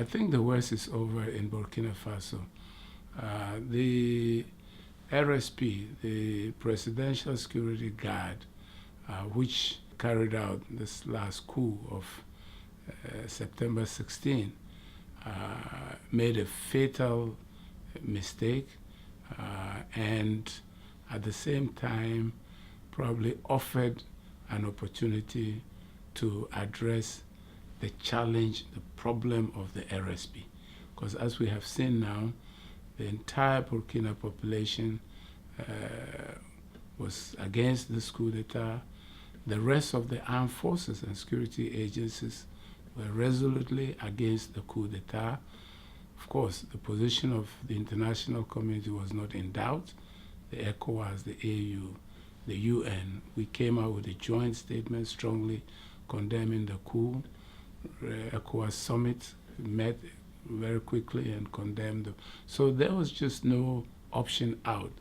I think the worst is over in Burkina Faso. The RSP, the Presidential Security Guard, which carried out this last coup of September 16, made a fatal mistake and at the same time probably offered an opportunity to address the challenge, the problem of the RSP. Because as we have seen now, the entire Burkina population was against this coup d'etat. The rest of the armed forces and security agencies were resolutely against the coup d'etat. Of course, the position of the international community was not in doubt. The ECOWAS, the AU, the UN, we came out with a joint statement strongly condemning the coup. ECOWAS summit met very quickly and condemned them. So there was just no option out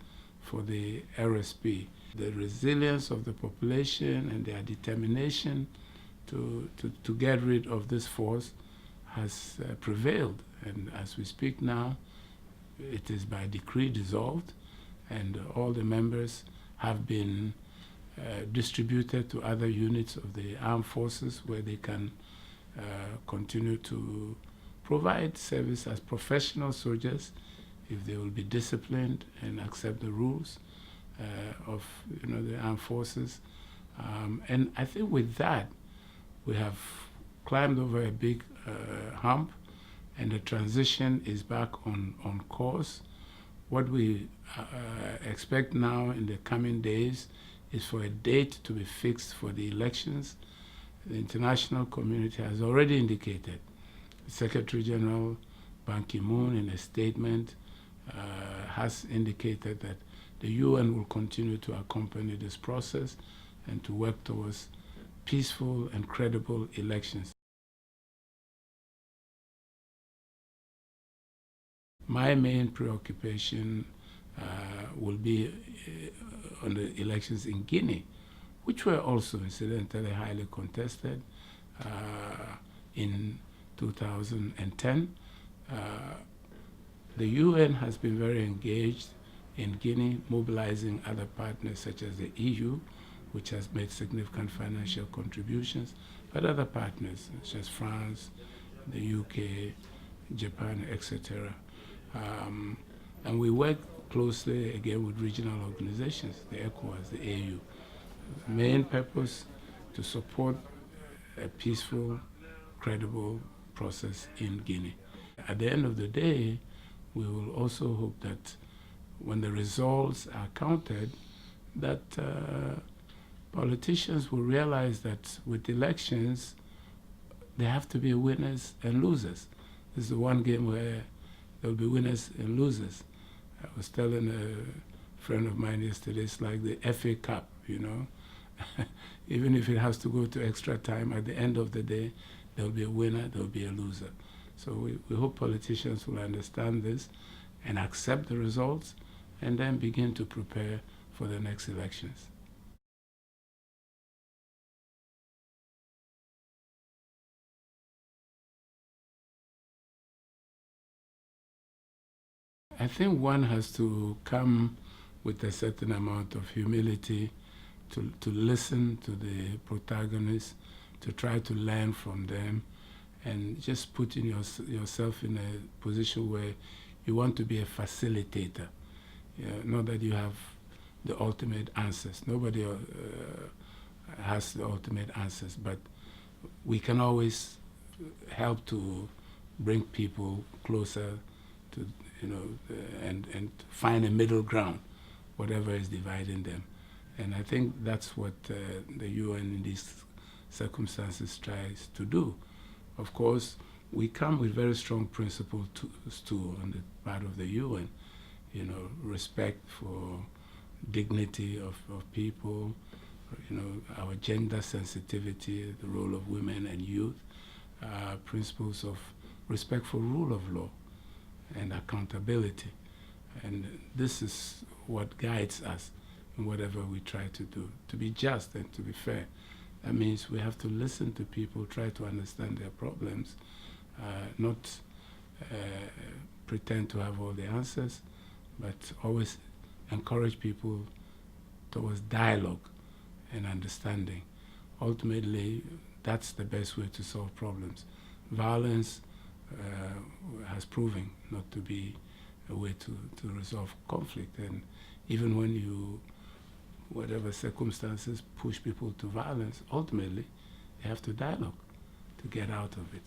for the RSP. The resilience of the population and their determination to get rid of this force has prevailed. And as we speak now, it is by decree dissolved, and all the members have been distributed to other units of the armed forces where they can continue to provide service as professional soldiers if they will be disciplined and accept the rules of the armed forces. And I think with that, we have climbed over a big hump, and the transition is back on course. What we expect now in the coming days is for a date to be fixed for the elections. The international community has already indicated. Secretary General Ban Ki-moon, in a statement, has indicated that the UN will continue to accompany this process and to work towards peaceful and credible elections. My main preoccupation will be on the elections in Guinea, which were also incidentally highly contested in 2010. The UN has been very engaged in Guinea, mobilizing other partners such as the EU, which has made significant financial contributions, but other partners such as France, the UK, Japan, etc. And we work closely again with regional organizations, the ECOWAS, the AU. The main purpose to support a peaceful, credible process in Guinea. At the end of the day, we will also hope that when the results are counted, that politicians will realize that with elections, there have to be winners and losers. This is the one game where there will be winners and losers. I was telling a friend of mine yesterday, it's like the FA Cup, Even if it has to go to extra time, at the end of the day, there will be a winner, there will be a loser. So we hope politicians will understand this and accept the results and then begin to prepare for the next elections. I think one has to come with a certain amount of humility to listen to the protagonists, to try to learn from them, and just putting yourself in a position where you want to be a facilitator. Not that you have the ultimate answers. Nobody has the ultimate answers, but we can always help to bring people closer to, and find a middle ground, whatever is dividing them. And I think that's what the UN in these circumstances tries to do. Of course, we come with very strong principles too on the part of the UN. Respect for dignity of people, our gender sensitivity, the role of women and youth, principles of respect for rule of law and accountability. And this is what guides us in whatever we try to do, to be just and to be fair. That means we have to listen to people, try to understand their problems, not pretend to have all the answers, but always encourage people towards dialogue and understanding. Ultimately, that's the best way to solve problems. Violence has proven not to be a way to resolve conflict, and even when you, whatever circumstances push people to violence, ultimately they have to dialogue to get out of it.